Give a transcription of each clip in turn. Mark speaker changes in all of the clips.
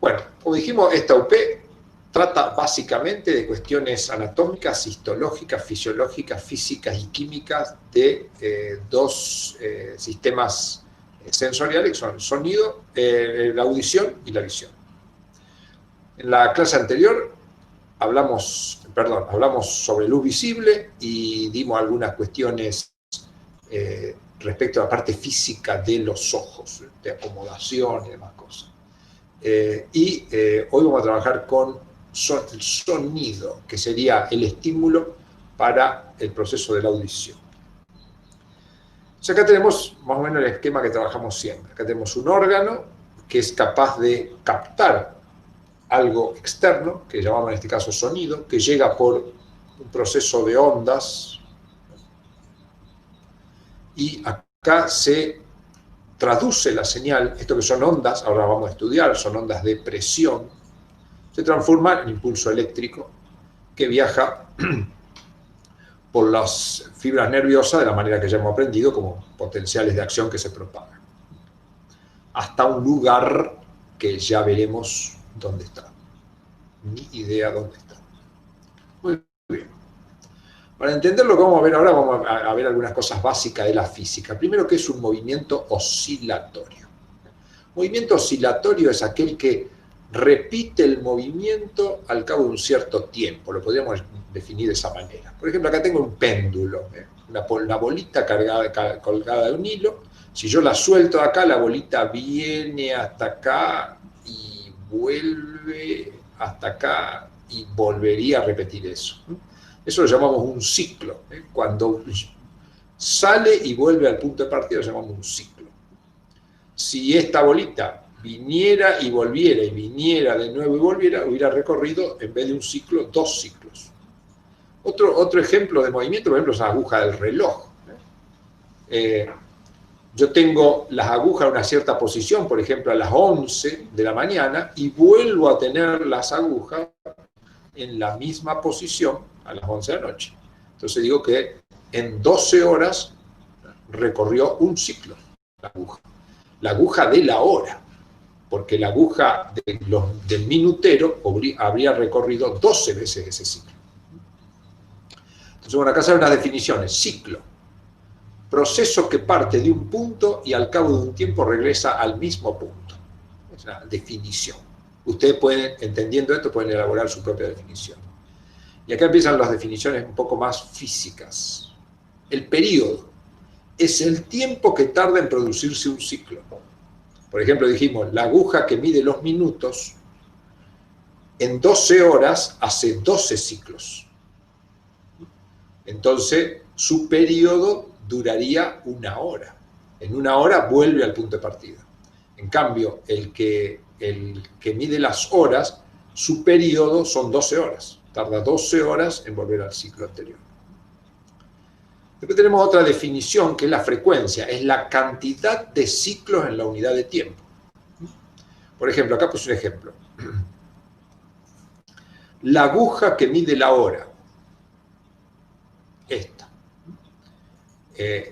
Speaker 1: Bueno, como dijimos, esta UP trata básicamente de cuestiones anatómicas, histológicas, fisiológicas, físicas y químicas de dos sistemas sensoriales, que son el sonido, la audición y la visión. En la clase anterior hablamos sobre luz visible y dimos algunas cuestiones respecto a la parte física de los ojos, de acomodación y demás cosas. Hoy vamos a trabajar con el sonido, que sería el estímulo para el proceso de la audición. O sea, acá tenemos más o menos el esquema que trabajamos siempre. Acá tenemos un órgano que es capaz de captar algo externo, que llamamos en este caso sonido, que llega por un proceso de ondas, y acá se traduce la señal, esto que son ondas, ahora vamos a estudiar, son ondas de presión, se transforma en impulso eléctrico que viaja por las fibras nerviosas de la manera que ya hemos aprendido, como potenciales de acción que se propagan, hasta un lugar que ya veremos dónde está. Ni idea dónde está. Muy bien. Para entender lo que vamos a ver ahora, vamos a ver algunas cosas básicas de la física. Primero, ¿qué es un movimiento oscilatorio? Movimiento oscilatorio es aquel que repite el movimiento al cabo de un cierto tiempo. Lo podríamos definir de esa manera. Por ejemplo, acá tengo un péndulo, una bolita colgada de un hilo. Si yo la suelto de acá, la bolita viene hasta acá y vuelve hasta acá y volvería a repetir eso. Eso lo llamamos un ciclo. Cuando sale y vuelve al punto de partida, lo llamamos un ciclo. Si esta bolita viniera y volviera, y viniera de nuevo y volviera, hubiera recorrido, en vez de un ciclo, 2 ciclos. Otro ejemplo de movimiento, por ejemplo, es la aguja del reloj. Yo tengo las agujas en una cierta posición, por ejemplo, a las 11 de la mañana, y vuelvo a tener las agujas en la misma posición a las 11 de la noche. Entonces digo que en 12 horas recorrió un ciclo la aguja de la hora, porque la aguja del minutero habría recorrido 12 veces ese ciclo. Entonces, bueno, acá salen unas definiciones. Ciclo: proceso que parte de un punto y al cabo de un tiempo regresa al mismo punto. Es una definición. Ustedes pueden, entendiendo esto, pueden elaborar su propia definición. Y acá empiezan las definiciones un poco más físicas. El periodo es el tiempo que tarda en producirse un ciclo. Por ejemplo, dijimos, la aguja que mide los minutos, en 12 horas hace 12 ciclos. Entonces, su periodo duraría 1 hora. En 1 hora vuelve al punto de partida. En cambio, el que mide las horas, su periodo son 12 horas. Tarda 12 horas en volver al ciclo anterior. Después tenemos otra definición, que es la frecuencia. Es la cantidad de ciclos en la unidad de tiempo. Por ejemplo, acá puse un ejemplo. La aguja que mide la hora, esta,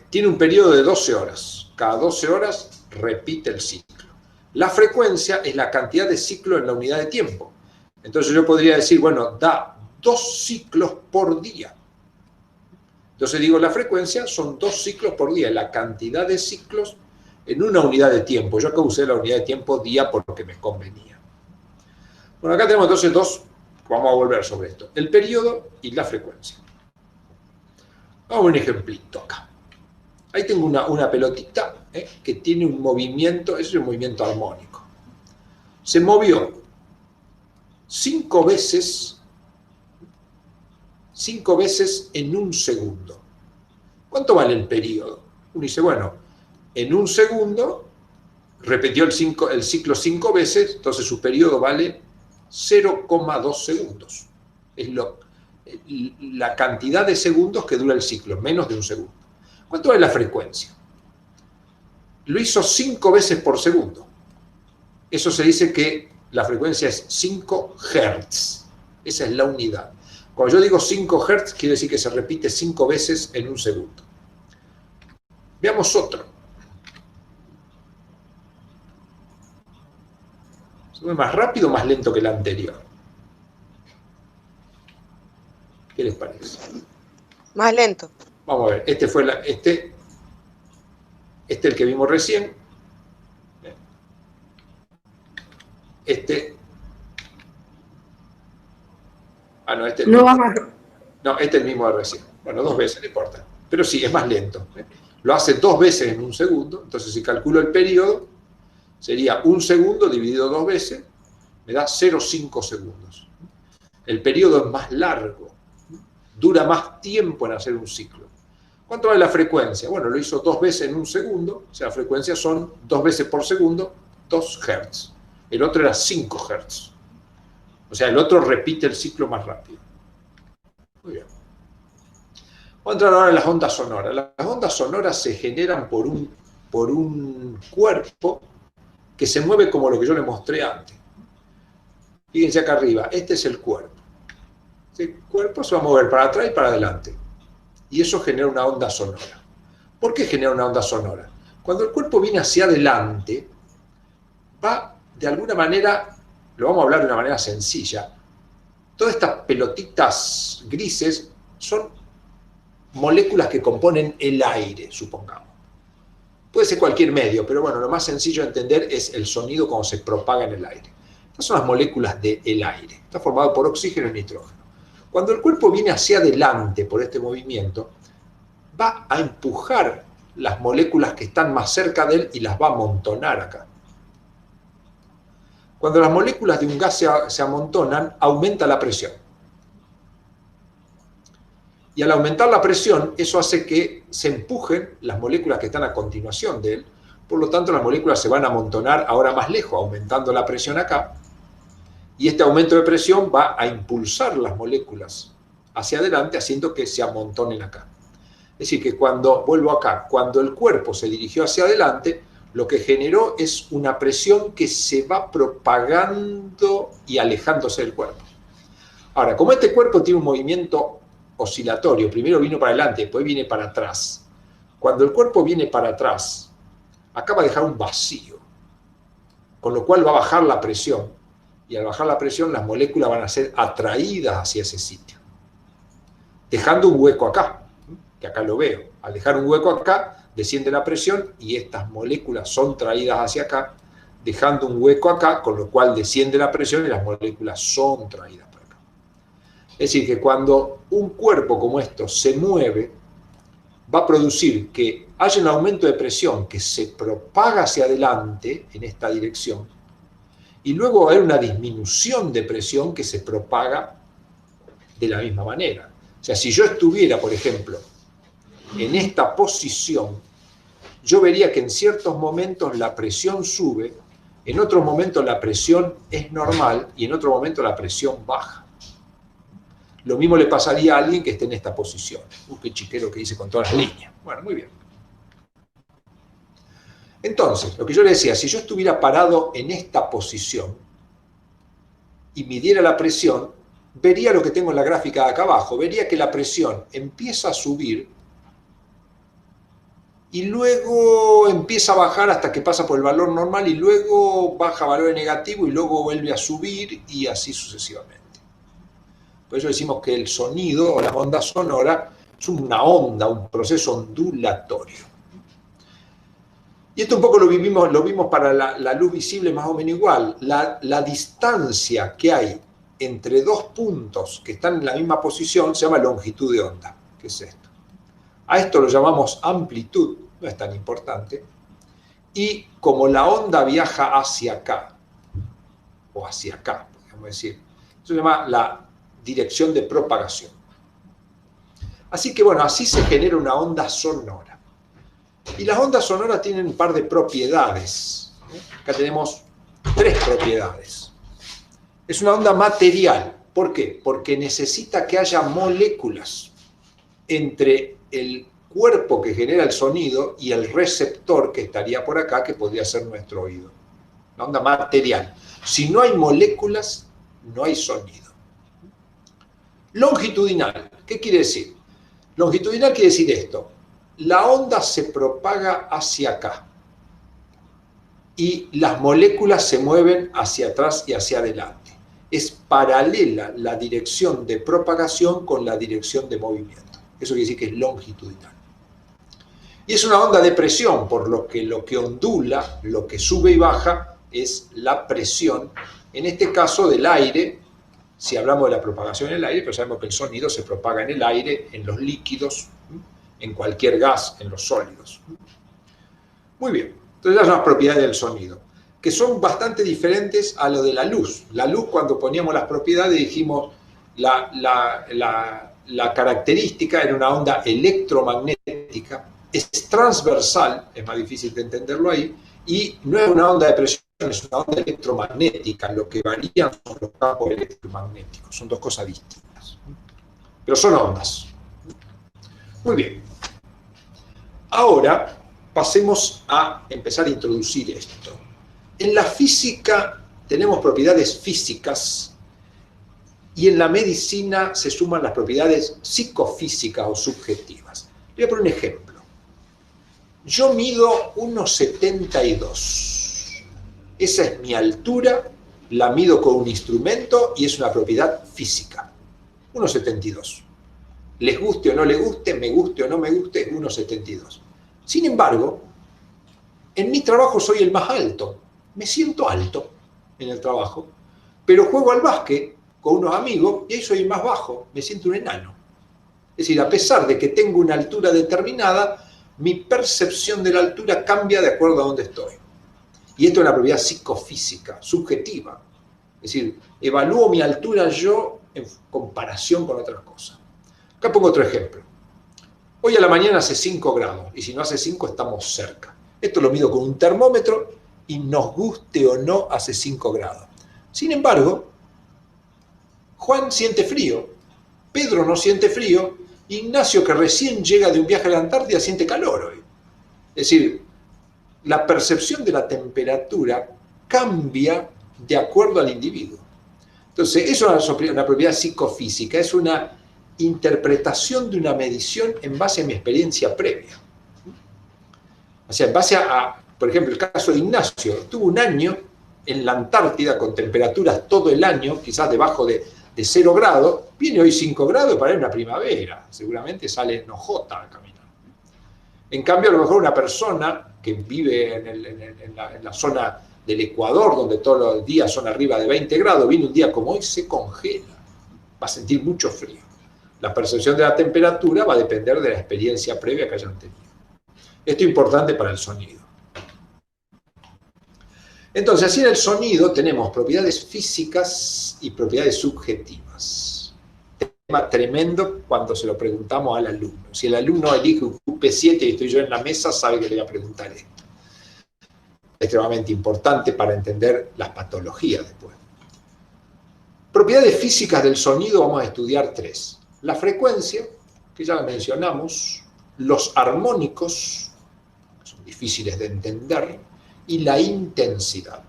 Speaker 1: tiene un periodo de 12 horas. Cada 12 horas repite el ciclo. La frecuencia es la cantidad de ciclos en la unidad de tiempo. Entonces yo podría decir, bueno, da 2 ciclos por día. Entonces digo, la frecuencia son 2 ciclos por día, la cantidad de ciclos en una unidad de tiempo. Yo acá usé la unidad de tiempo día porque me convenía. Bueno, acá tenemos entonces dos, vamos a volver sobre esto, el periodo y la frecuencia. Vamos a un ejemplito acá. Ahí tengo una pelotita que tiene un movimiento, es un movimiento armónico. Se movió 5 veces en un segundo. ¿Cuánto vale el periodo? Uno dice, bueno, en un segundo repitió el ciclo 5 veces, entonces su periodo vale 0,2 segundos. Es la cantidad de segundos que dura el ciclo, menos de un segundo. ¿Cuánto vale la frecuencia? Lo hizo 5 veces por segundo. Eso se dice que la frecuencia es 5 Hz. Esa es la unidad. Cuando yo digo 5 Hz, quiere decir que se repite 5 veces en un segundo. Veamos otro. Se mueve más rápido o más lento que el anterior. ¿Qué les parece?
Speaker 2: Más lento.
Speaker 1: Vamos a ver, este fue este el que vimos recién. No, este es el
Speaker 3: No
Speaker 1: mismo.
Speaker 3: va más.
Speaker 1: No, este es el mismo de recién. Bueno, 2 veces, no importa. Pero sí, es más lento. Lo hace 2 veces en 1 segundo. Entonces, si calculo el periodo, sería 1 segundo dividido 2 veces, me da 0,5 segundos. El periodo es más largo, dura más tiempo en hacer un ciclo. ¿Cuánto vale la frecuencia? Bueno, lo hizo 2 veces en 1 segundo, o sea, la frecuencia son 2 veces por segundo, 2 Hz. El otro era 5 Hz. O sea, el otro repite el ciclo más rápido. Muy bien. Vamos a entrar ahora en las ondas sonoras. Las ondas sonoras se generan por un cuerpo que se mueve como lo que yo les mostré antes. Fíjense acá arriba, este es el cuerpo. Este cuerpo se va a mover para atrás y para adelante. Y eso genera una onda sonora. ¿Por qué genera una onda sonora? Cuando el cuerpo viene hacia adelante, va de alguna manera, lo vamos a hablar de una manera sencilla, todas estas pelotitas grises son moléculas que componen el aire, supongamos. Puede ser cualquier medio, pero bueno, lo más sencillo de entender es el sonido cuando se propaga en el aire. Estas son las moléculas del aire. Está formado por oxígeno y nitrógeno. Cuando el cuerpo viene hacia adelante por este movimiento, va a empujar las moléculas que están más cerca de él y las va a amontonar acá. Cuando las moléculas de un gas se amontonan, aumenta la presión. Y al aumentar la presión, eso hace que se empujen las moléculas que están a continuación de él. Por lo tanto, las moléculas se van a amontonar ahora más lejos, aumentando la presión acá. Y este aumento de presión va a impulsar las moléculas hacia adelante, haciendo que se amontonen acá. Es decir, que vuelvo acá, cuando el cuerpo se dirigió hacia adelante, lo que generó es una presión que se va propagando y alejándose del cuerpo. Ahora, como este cuerpo tiene un movimiento oscilatorio, primero vino para adelante, después viene para atrás. Cuando el cuerpo viene para atrás, acá va a dejar un vacío, con lo cual va a bajar la presión. Y al bajar la presión, las moléculas van a ser atraídas hacia ese sitio, dejando un hueco acá, que acá lo veo. Al dejar un hueco acá, desciende la presión y estas moléculas son traídas hacia acá, dejando un hueco acá, con lo cual desciende la presión y las moléculas son traídas para acá. Es decir, que cuando un cuerpo como esto se mueve, va a producir que haya un aumento de presión que se propaga hacia adelante en esta dirección, y luego va a haber una disminución de presión que se propaga de la misma manera. O sea, si yo estuviera, por ejemplo, en esta posición, yo vería que en ciertos momentos la presión sube, en otros momentos la presión es normal y en otro momento la presión baja. Lo mismo le pasaría a alguien que esté en esta posición. Qué chiquero que hice con todas las líneas. Bueno, muy bien. Entonces, lo que yo le decía, si yo estuviera parado en esta posición y midiera la presión, vería lo que tengo en la gráfica de acá abajo, vería que la presión empieza a subir y luego empieza a bajar hasta que pasa por el valor normal y luego baja a valor negativo y luego vuelve a subir y así sucesivamente. Por eso decimos que el sonido o la onda sonora es una onda, un proceso ondulatorio. Y esto un poco lo vimos para la luz visible más o menos igual. La distancia que hay entre dos puntos que están en la misma posición se llama longitud de onda. ¿Qué es esto? A esto lo llamamos amplitud, no es tan importante. Y como la onda viaja hacia acá, o hacia acá, podríamos decir, eso se llama la dirección de propagación. Así que bueno, así se genera una onda sonora. Y las ondas sonoras tienen un par de propiedades. Acá tenemos 3 propiedades. Es una onda material. ¿Por qué? Porque necesita que haya moléculas entre el cuerpo que genera el sonido y el receptor que estaría por acá, que podría ser nuestro oído. Una onda material. Si no hay moléculas, no hay sonido. Longitudinal. ¿Qué quiere decir? Longitudinal quiere decir esto. La onda se propaga hacia acá y las moléculas se mueven hacia atrás y hacia adelante. Es paralela la dirección de propagación con la dirección de movimiento. Eso quiere decir que es longitudinal. Y es una onda de presión, por lo que ondula, lo que sube y baja, es la presión, en este caso del aire, si hablamos de la propagación en el aire, pero sabemos que el sonido se propaga en el aire, en los líquidos, en cualquier gas, en los sólidos. Muy bien, entonces las propiedades del sonido, que son bastante diferentes a lo de la luz. La luz, cuando poníamos las propiedades, dijimos la característica era una onda electromagnética, es transversal, es más difícil de entenderlo ahí, y no es una onda de presión, es una onda electromagnética. Lo que varían son los campos electromagnéticos, son dos cosas distintas. Pero son ondas. Muy bien. Ahora pasemos a empezar a introducir esto. En la física tenemos propiedades físicas y en la medicina se suman las propiedades psicofísicas o subjetivas. Le voy a poner un ejemplo. Yo mido 1,72. Esa es mi altura, la mido con un instrumento y es una propiedad física. 1,72. Les guste o no les guste, me guste o no me guste, es 1,72. Sin embargo, en mi trabajo soy el más alto. Me siento alto en el trabajo, pero juego al básquet con unos amigos y ahí soy el más bajo, me siento un enano. Es decir, a pesar de que tengo una altura determinada, mi percepción de la altura cambia de acuerdo a dónde estoy. Y esto es una propiedad psicofísica, subjetiva. Es decir, evalúo mi altura yo en comparación con otras cosas. Acá pongo otro ejemplo. Hoy a la mañana hace 5 grados, y si no hace 5 estamos cerca. Esto lo mido con un termómetro, y nos guste o no, hace 5 grados. Sin embargo, Juan siente frío, Pedro no siente frío, Ignacio, que recién llega de un viaje a la Antártida, siente calor hoy. Es decir, la percepción de la temperatura cambia de acuerdo al individuo. Entonces, eso es una propiedad psicofísica, es una interpretación de una medición en base a mi experiencia previa. O sea, en base a, por ejemplo, el caso de Ignacio, estuvo un año en la Antártida con temperaturas todo el año, quizás debajo de 0 grados, viene hoy 5 grados para una primavera, seguramente sale enojota a caminar. En cambio, a lo mejor una persona que vive en la zona del Ecuador, donde todos los días son arriba de 20 grados, viene un día como hoy, se congela, va a sentir mucho frío. La percepción de la temperatura va a depender de la experiencia previa que hayan tenido. Esto es importante para el sonido. Entonces, así en el sonido tenemos propiedades físicas y propiedades subjetivas. Tema tremendo cuando se lo preguntamos al alumno. Si el alumno elige un QP7 y estoy yo en la mesa, sabe que le voy a preguntar esto. Es extremadamente importante para entender las patologías después. Propiedades físicas del sonido vamos a estudiar 3. La frecuencia, que ya la mencionamos, los armónicos, que son difíciles de entender, y la intensidad.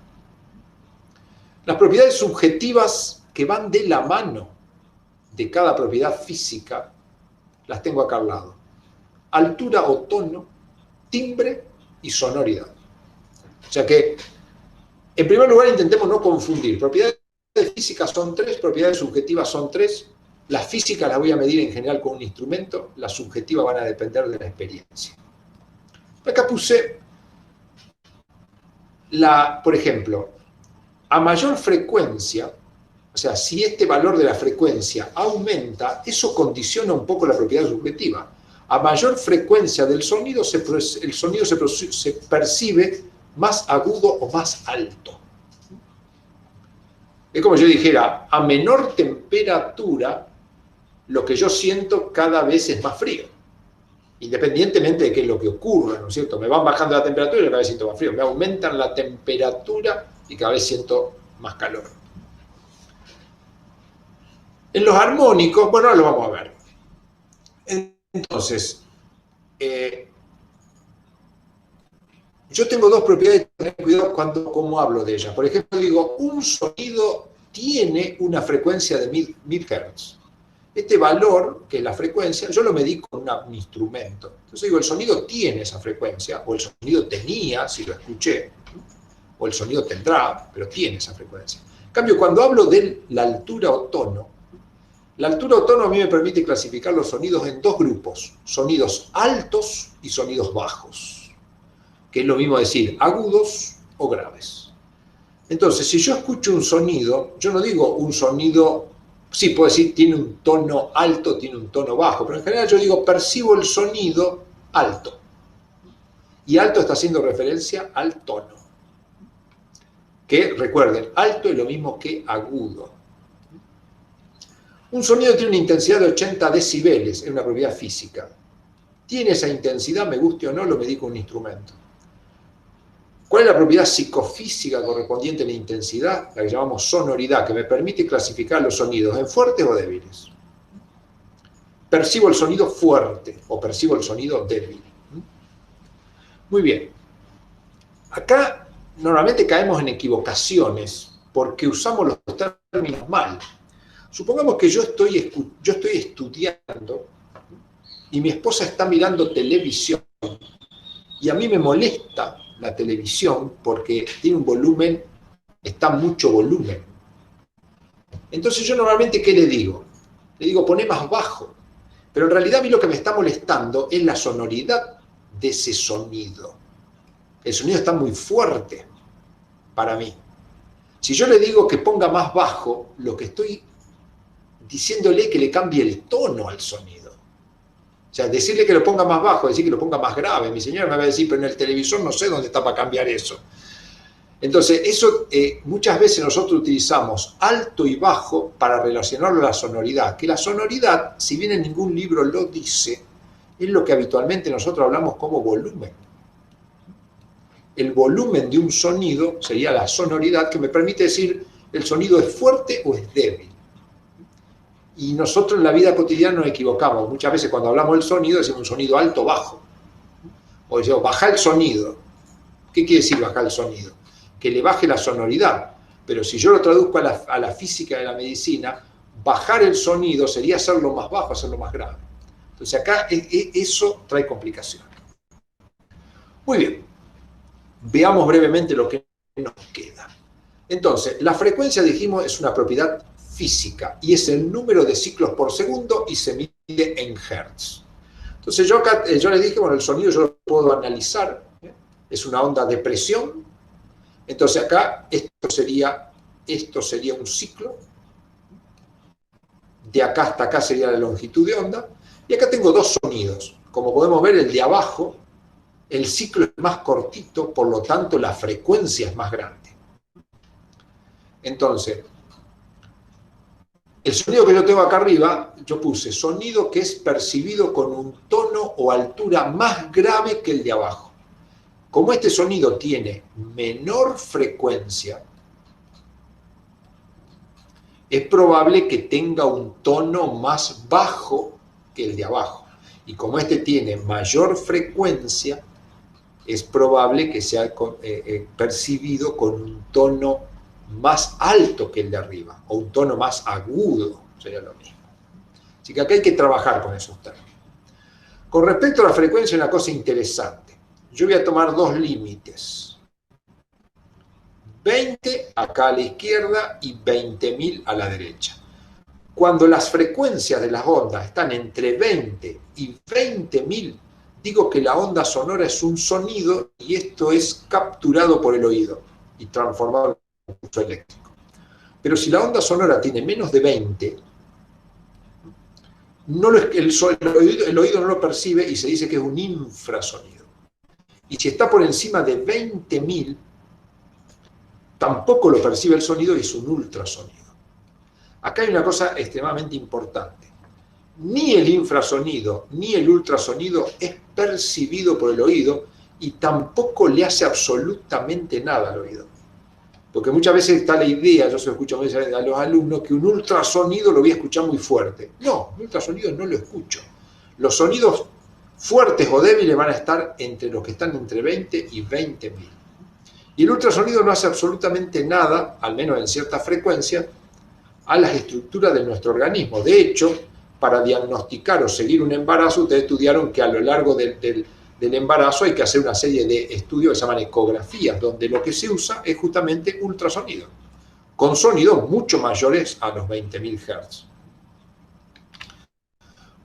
Speaker 1: Las propiedades subjetivas que van de la mano de cada propiedad física, las tengo acá al lado. Altura o tono, timbre y sonoridad. O sea que, en primer lugar, intentemos no confundir. Propiedades físicas son 3, propiedades subjetivas son 3. Las físicas las voy a medir en general con un instrumento, las subjetivas van a depender de la experiencia. Acá puse, por ejemplo, a mayor frecuencia, o sea, si este valor de la frecuencia aumenta, eso condiciona un poco la propiedad subjetiva. A mayor frecuencia del sonido, el sonido se percibe más agudo o más alto. Es como yo dijera, a menor temperatura, lo que yo siento cada vez es más frío. Independientemente de qué es lo que ocurra, ¿no es cierto? Me van bajando la temperatura y cada vez siento más frío. Me aumentan la temperatura y cada vez siento más calor. En los armónicos, bueno, ahora lo vamos a ver. Entonces, yo tengo 2 propiedades, tener cuidado cómo hablo de ellas. Por ejemplo, digo, un sonido tiene una frecuencia de 1000 Hz. Este valor, que es la frecuencia, yo lo medí con un instrumento. Entonces digo, el sonido tiene esa frecuencia, o el sonido tenía, si lo escuché. o el sonido tendrá, pero tiene esa frecuencia. En cambio, cuando hablo de la altura o tono, la altura o tono a mí me permite clasificar los sonidos en dos grupos, sonidos altos y sonidos bajos, que es lo mismo decir agudos o graves. Entonces, si yo escucho un sonido, yo no digo un sonido, sí puedo decir tiene un tono alto, tiene un tono bajo, pero en general yo digo percibo el sonido alto. Y alto está haciendo referencia al tono. Que recuerden, alto es lo mismo que agudo. Un sonido tiene una intensidad de 80 decibeles, es una propiedad física. Tiene esa intensidad, me guste o no, lo medí con un instrumento. ¿Cuál es la propiedad psicofísica correspondiente a la intensidad? La que llamamos sonoridad, que me permite clasificar los sonidos en fuertes o débiles. Percibo el sonido fuerte o percibo el sonido débil. Muy bien. Acá normalmente caemos en equivocaciones porque usamos los términos mal. Supongamos que yo estoy estudiando y mi esposa está mirando televisión y a mí me molesta la televisión porque tiene un volumen, está mucho volumen. Entonces yo normalmente, ¿qué le digo? Le digo, poné más bajo. Pero en realidad a mí lo que me está molestando es la sonoridad de ese sonido. El sonido está muy fuerte para mí. Si yo le digo que ponga más bajo, lo que estoy diciéndole es que le cambie el tono al sonido. O sea, decirle que lo ponga más bajo, decir que lo ponga más grave. Mi señora me va a decir, pero en el televisor no sé dónde está para cambiar eso. Entonces, eso muchas veces nosotros utilizamos alto y bajo para relacionarlo a la sonoridad. Que la sonoridad, si bien en ningún libro lo dice, es lo que habitualmente nosotros hablamos como volumen. El volumen de un sonido sería la sonoridad, que me permite decir el sonido es fuerte o es débil. Y nosotros en la vida cotidiana nos equivocamos. Muchas veces cuando hablamos del sonido decimos un sonido alto o bajo. O decimos baja el sonido. ¿Qué quiere decir bajar el sonido? Que le baje la sonoridad. Pero si yo lo traduzco a la física de la medicina, bajar el sonido sería hacerlo más bajo, hacerlo más grave. Entonces acá eso trae complicaciones. Muy bien. Veamos brevemente lo que nos queda. Entonces, la frecuencia, dijimos, es una propiedad física y es el número de ciclos por segundo y se mide en hertz. Entonces yo les dije, bueno, el sonido yo lo puedo analizar, es una onda de presión. Entonces acá esto sería un ciclo, de acá hasta acá sería la longitud de onda, y acá tengo dos sonidos. Como podemos ver, el de abajo, el ciclo es más cortito, por lo tanto la frecuencia es más grande. Entonces, el sonido que yo tengo acá arriba, yo puse sonido que es percibido con un tono o altura más grave que el de abajo. Como este sonido tiene menor frecuencia, es probable que tenga un tono más bajo que el de abajo. Y como este tiene mayor frecuencia, es probable que sea percibido con un tono más alto que el de arriba, o un tono más agudo, sería lo mismo. Así que acá hay que trabajar con esos términos. Con respecto a la frecuencia, una cosa interesante. Yo voy a tomar dos límites. 20 acá a la izquierda y 20.000 a la derecha. Cuando las frecuencias de las ondas están entre 20 y 20.000, digo que la onda sonora es un sonido y esto es capturado por el oído y transformado en impulso eléctrico. Pero si la onda sonora tiene menos de 20, el oído no lo percibe y se dice que es un infrasonido. Y si está por encima de 20.000, tampoco lo percibe el sonido y es un ultrasonido. Acá hay una cosa extremadamente importante. Ni el infrasonido ni el ultrasonido es percibido por el oído y tampoco le hace absolutamente nada al oído. Porque muchas veces está la idea, yo se lo escucho a los alumnos, que un ultrasonido lo voy a escuchar muy fuerte. No, un ultrasonido no lo escucho. Los sonidos fuertes o débiles van a estar entre los que están entre 20 y 20.000. Y el ultrasonido no hace absolutamente nada, al menos en cierta frecuencia, a las estructuras de nuestro organismo. De hecho, para diagnosticar o seguir un embarazo, ustedes estudiaron que a lo largo de del embarazo hay que hacer una serie de estudios que se llaman ecografías, donde lo que se usa es justamente ultrasonido, con sonidos mucho mayores a los 20.000 Hz.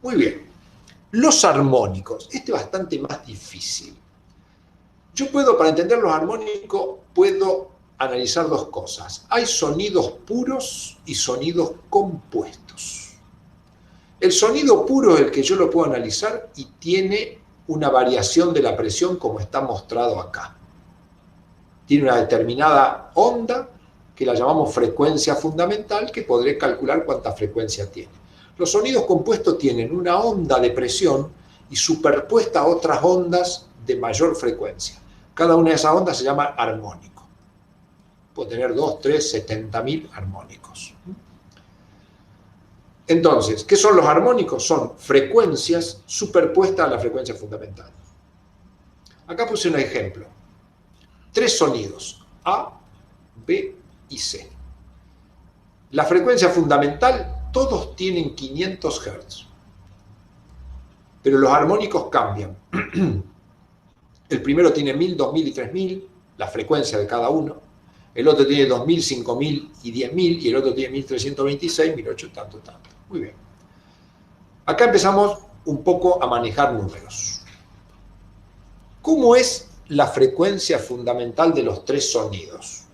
Speaker 1: Muy bien. Los armónicos. Este es bastante más difícil. Yo puedo, para entender los armónicos, puedo analizar dos cosas. Hay sonidos puros y sonidos compuestos. El sonido puro es el que yo lo puedo analizar y tiene una variación de la presión como está mostrado acá. Tiene una determinada onda que la llamamos frecuencia fundamental, que podré calcular cuánta frecuencia tiene. Los sonidos compuestos tienen una onda de presión y superpuesta a otras ondas de mayor frecuencia. Cada una de esas ondas se llama armónico. Puedo tener 2, 3, 70.000 armónicos. Entonces, ¿qué son los armónicos? Son frecuencias superpuestas a la frecuencia fundamental. Acá puse un ejemplo. 3 sonidos, A, B y C. La frecuencia fundamental, todos tienen 500 Hz. Pero los armónicos cambian. El primero tiene 1000, 2000 y 3000, la frecuencia de cada uno. El otro tiene 2000, 5000 y 10.000, y el otro tiene 1326, 1800, tanto. Muy bien. Acá empezamos un poco a manejar números. ¿Cómo es la frecuencia fundamental de los 3 sonidos?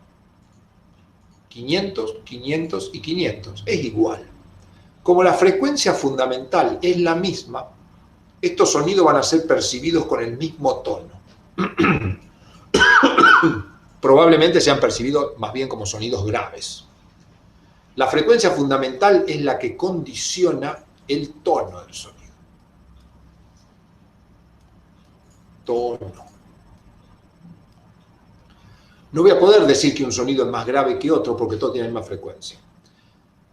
Speaker 1: 500, 500 y 500. Es igual. Como la frecuencia fundamental es la misma, estos sonidos van a ser percibidos con el mismo tono. Probablemente sean percibidos más bien como sonidos graves. La frecuencia fundamental es la que condiciona el tono del sonido. Tono. No voy a poder decir que un sonido es más grave que otro porque todos tienen la misma frecuencia.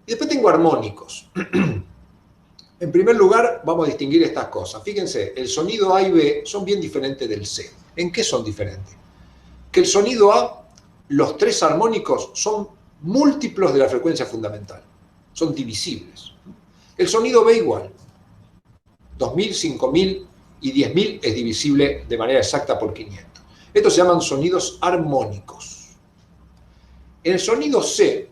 Speaker 1: Y después tengo armónicos. En primer lugar, vamos a distinguir estas cosas. Fíjense, el sonido A y B son bien diferentes del C. ¿En qué son diferentes? Que el sonido A, los 3 armónicos son múltiplos de la frecuencia fundamental. Son divisibles. El sonido B igual. 2000, 5000 y 10.000 es divisible de manera exacta por 500. Estos se llaman sonidos armónicos. En el sonido C,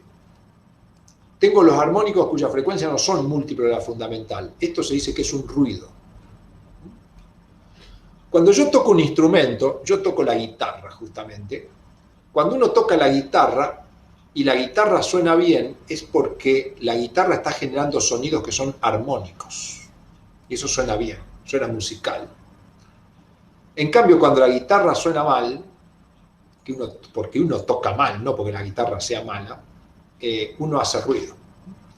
Speaker 1: tengo los armónicos cuya frecuencia no son múltiplos de la fundamental. Esto se dice que es un ruido. Cuando yo toco un instrumento, yo toco la guitarra justamente. Cuando uno toca la guitarra y la guitarra suena bien, es porque la guitarra está generando sonidos que son armónicos. Y eso suena bien, suena musical. En cambio, cuando la guitarra suena mal, porque uno toca mal, no porque la guitarra sea mala, uno hace ruido.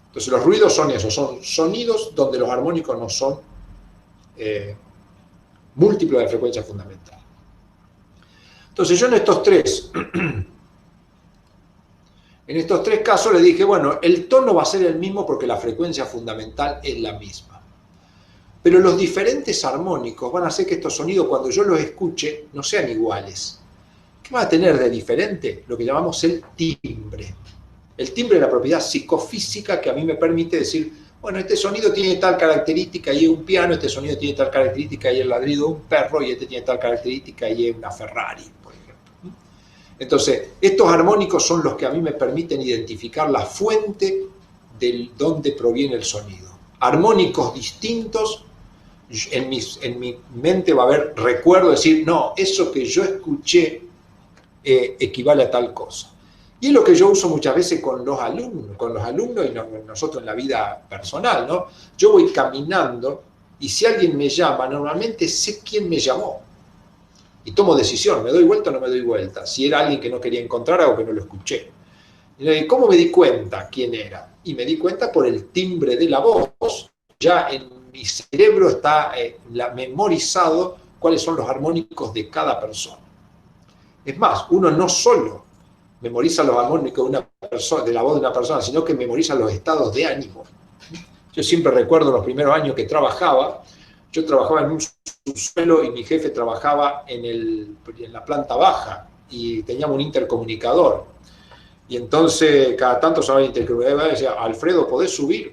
Speaker 1: Entonces los ruidos son esos, son sonidos donde los armónicos no son múltiplos de la frecuencia fundamental. Entonces yo en estos tres casos le dije, bueno, el tono va a ser el mismo porque la frecuencia fundamental es la misma. Pero los diferentes armónicos van a hacer que estos sonidos, cuando yo los escuche, no sean iguales. ¿Qué va a tener de diferente? Lo que llamamos el timbre. El timbre es la propiedad psicofísica que a mí me permite decir, bueno, este sonido tiene tal característica y es un piano, este sonido tiene tal característica y es el ladrido de un perro, y este tiene tal característica y es una Ferrari, por ejemplo. Entonces, estos armónicos son los que a mí me permiten identificar la fuente de donde proviene el sonido. Armónicos distintos, en mi mente va a haber recuerdo de decir, no, eso que yo escuché equivale a tal cosa. Y es lo que yo uso muchas veces con los alumnos y nosotros en la vida personal, ¿no? Yo voy caminando y si alguien me llama, normalmente sé quién me llamó. Y tomo decisión, ¿me doy vuelta o no me doy vuelta? Si era alguien que no quería encontrar o que no lo escuché. ¿Cómo me di cuenta quién era? Y me di cuenta por el timbre de la voz. Ya en mi cerebro está memorizado cuáles son los armónicos de cada persona. Es más, uno no solo memoriza los armónicos de la voz de una persona, sino que memoriza los estados de ánimo. Yo siempre recuerdo los primeros años que trabajaba, yo trabajaba en un subsuelo y mi jefe trabajaba en la planta baja y teníamos un intercomunicador. Y entonces cada tanto sonaba el intercomunicador y decía, Alfredo, ¿podés subir?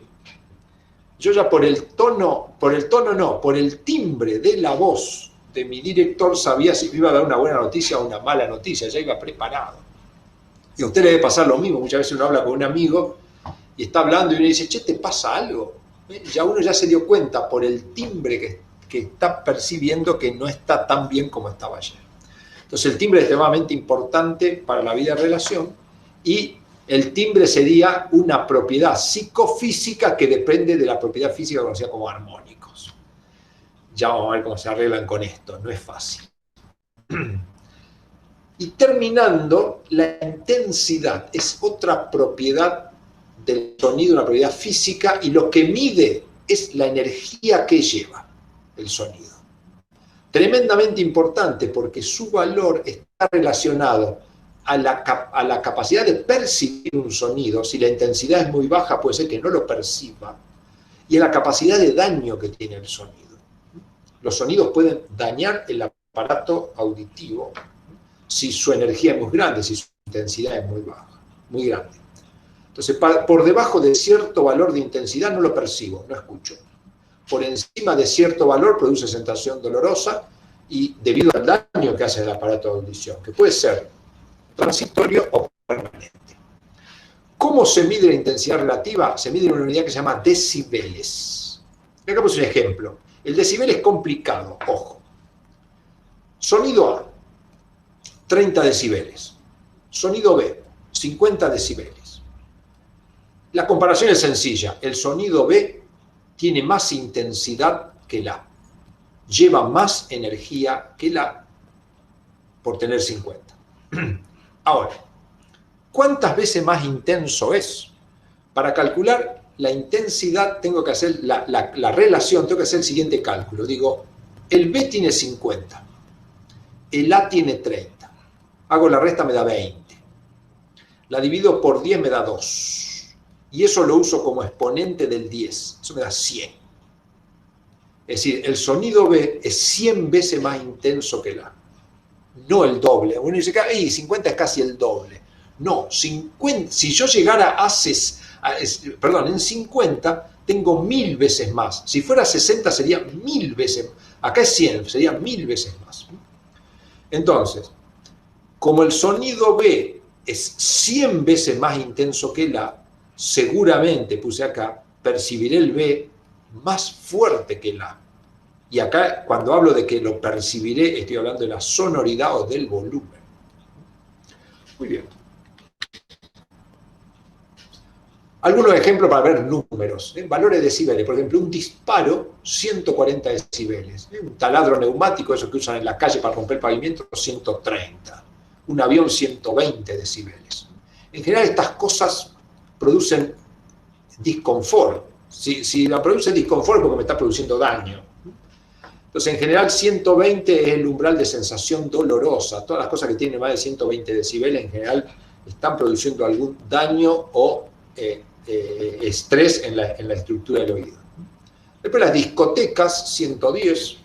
Speaker 1: Yo ya por el timbre de la voz de mi director sabía si me iba a dar una buena noticia o una mala noticia, ya iba preparado. Y a usted le debe pasar lo mismo, muchas veces uno habla con un amigo y está hablando y uno dice, che, ¿te pasa algo? Ya uno ya se dio cuenta por el timbre que está percibiendo que no está tan bien como estaba ayer. Entonces el timbre es extremadamente importante para la vida de relación y el timbre sería una propiedad psicofísica que depende de la propiedad física conocida como armónicos. Ya vamos a ver cómo se arreglan con esto, no es fácil. Y terminando, la intensidad es otra propiedad del sonido, una propiedad física, y lo que mide es la energía que lleva el sonido. Tremendamente importante porque su valor está relacionado a la capacidad de percibir un sonido. Si la intensidad es muy baja, puede ser que no lo perciba, y a la capacidad de daño que tiene el sonido. Los sonidos pueden dañar el aparato auditivo si su energía es muy grande, si su intensidad es muy baja, muy grande. Entonces, por debajo de cierto valor de intensidad no lo percibo, no escucho. Por encima de cierto valor produce sensación dolorosa y debido al daño que hace el aparato de audición, que puede ser transitorio o permanente. ¿Cómo se mide la intensidad relativa? Se mide en una unidad que se llama decibeles. Acá puse un ejemplo. El decibel es complicado, ojo. Sonido A, 30 decibeles. Sonido B, 50 decibeles. La comparación es sencilla. El sonido B tiene más intensidad que el A. Lleva más energía que el A por tener 50. Ahora, ¿cuántas veces más intenso es? Para calcular la intensidad tengo que hacer la relación, tengo que hacer el siguiente cálculo. Digo, el B tiene 50, el A tiene 30. Hago la resta, me da 20. La divido por 10, me da 2. Y eso lo uso como exponente del 10. Eso me da 100. Es decir, el sonido B es 100 veces más intenso que el A. No el doble. Uno dice, 50 es casi el doble. No, 50, si yo llegara en 50 tengo 1000 veces más. Si fuera 60 sería 1000 veces. Acá es 100, sería 1000 veces más. Entonces, como el sonido B es 100 veces más intenso que el A, seguramente, puse acá, percibiré el B más fuerte que el A. Y acá, cuando hablo de que lo percibiré, estoy hablando de la sonoridad o del volumen. Muy bien. Algunos ejemplos para ver números. Valores de decibeles. Por ejemplo, un disparo, 140 decibeles. Un taladro neumático, eso que usan en la calle para romper el pavimento, 130. Un avión, 120 decibeles. En general, estas cosas producen disconfort. Si la produce disconfort es porque me está produciendo daño. Entonces, en general, 120 es el umbral de sensación dolorosa. Todas las cosas que tienen más de 120 decibeles, en general, están produciendo algún daño o estrés en la estructura del oído. Después las discotecas, 110.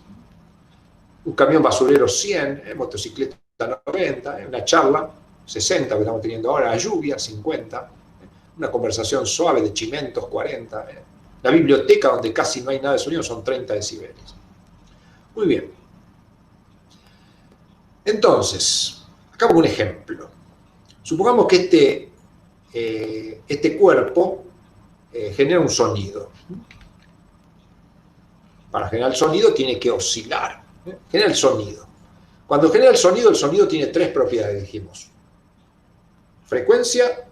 Speaker 1: Un camión basurero, 100. Motocicleta, 90. Una charla, 60, que estamos teniendo ahora. La lluvia, 50. Una conversación suave de chimentos, 40. La biblioteca, donde casi no hay nada de sonido, son 30 decibeles. Muy bien. Entonces, acá como un ejemplo. Supongamos que este cuerpo genera un sonido. Para generar el sonido tiene que oscilar. Genera el sonido. Cuando genera el sonido tiene 3 propiedades, dijimos. Frecuencia,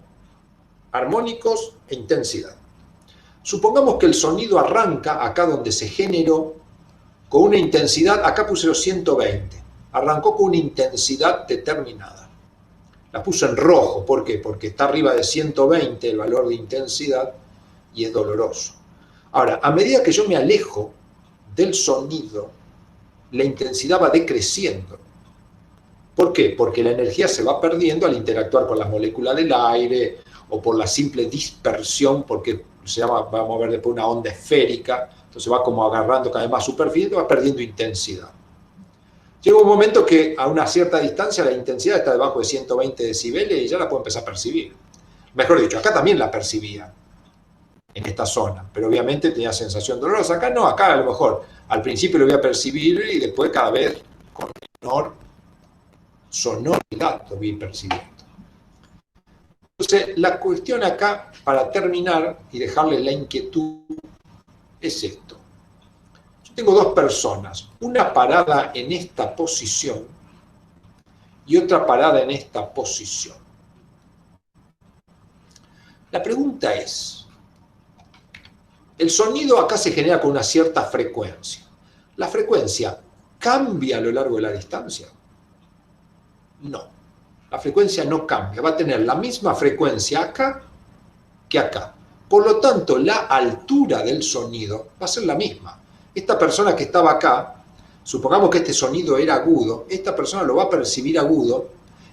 Speaker 1: armónicos e intensidad. Supongamos que el sonido arranca acá donde se generó con una intensidad, acá puse los 120, arrancó con una intensidad determinada. La puse en rojo, ¿por qué? Porque está arriba de 120 el valor de intensidad y es doloroso. Ahora, a medida que yo me alejo del sonido, la intensidad va decreciendo. ¿Por qué? Porque la energía se va perdiendo al interactuar con las moléculas del aire o por la simple dispersión, porque vamos a ver después una onda esférica, entonces va como agarrando cada vez más superficie y va perdiendo intensidad. Llega un momento que a una cierta distancia la intensidad está debajo de 120 decibeles y ya la puedo empezar a percibir. Mejor dicho, acá también la percibía, en esta zona, pero obviamente tenía sensación dolorosa. Acá no, acá a lo mejor al principio lo voy a percibir y después cada vez sonoridad que voy percibiendo. Entonces, la cuestión acá, para terminar y dejarles la inquietud, es esto. Yo tengo dos personas, una parada en esta posición y otra parada en esta posición. La pregunta es, el sonido acá se genera con una cierta frecuencia. ¿La frecuencia cambia a lo largo de la distancia? No, la frecuencia no cambia, va a tener la misma frecuencia acá que acá. Por lo tanto, la altura del sonido va a ser la misma. Esta persona que estaba acá, supongamos que este sonido era agudo, esta persona lo va a percibir agudo,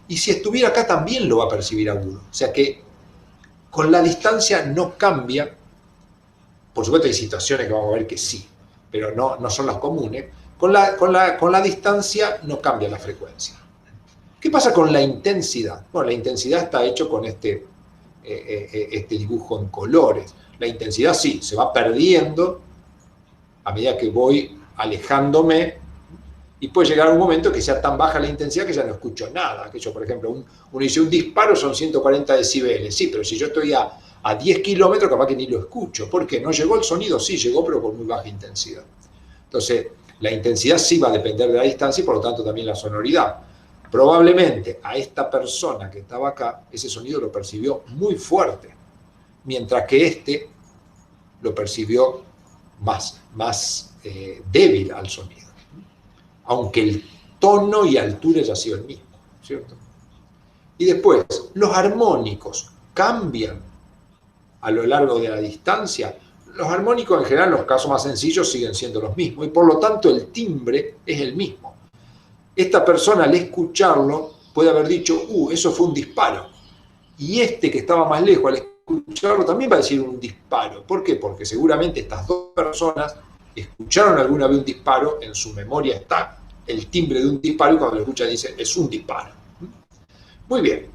Speaker 1: y si estuviera acá también lo va a percibir agudo. O sea que con la distancia no cambia. Por supuesto hay situaciones que vamos a ver que sí, pero no son las comunes. Con la distancia no cambia la frecuencia. ¿Qué pasa con la intensidad? Bueno, la intensidad está hecho con este dibujo en colores. La intensidad sí, se va perdiendo a medida que voy alejándome, y puede llegar un momento que sea tan baja la intensidad que ya no escucho nada. Que yo, por ejemplo, uno dice un disparo son 140 decibeles. Sí, pero si yo estoy a 10 kilómetros, capaz que ni lo escucho. ¿Por qué? ¿No llegó el sonido? Sí, llegó, pero con muy baja intensidad. Entonces, la intensidad sí va a depender de la distancia y por lo tanto también la sonoridad. Probablemente a esta persona que estaba acá, ese sonido lo percibió muy fuerte, mientras que este lo percibió más débil al sonido, aunque el tono y altura haya sido el mismo, ¿cierto? Y después, los armónicos cambian a lo largo de la distancia. Los armónicos en general, en los casos más sencillos, siguen siendo los mismos, y por lo tanto el timbre es el mismo. Esta persona al escucharlo puede haber dicho, eso fue un disparo. Y este que estaba más lejos al escucharlo también va a decir un disparo. ¿Por qué? Porque seguramente estas dos personas escucharon alguna vez un disparo, en su memoria está el timbre de un disparo y cuando lo escuchan dicen, es un disparo. Muy bien.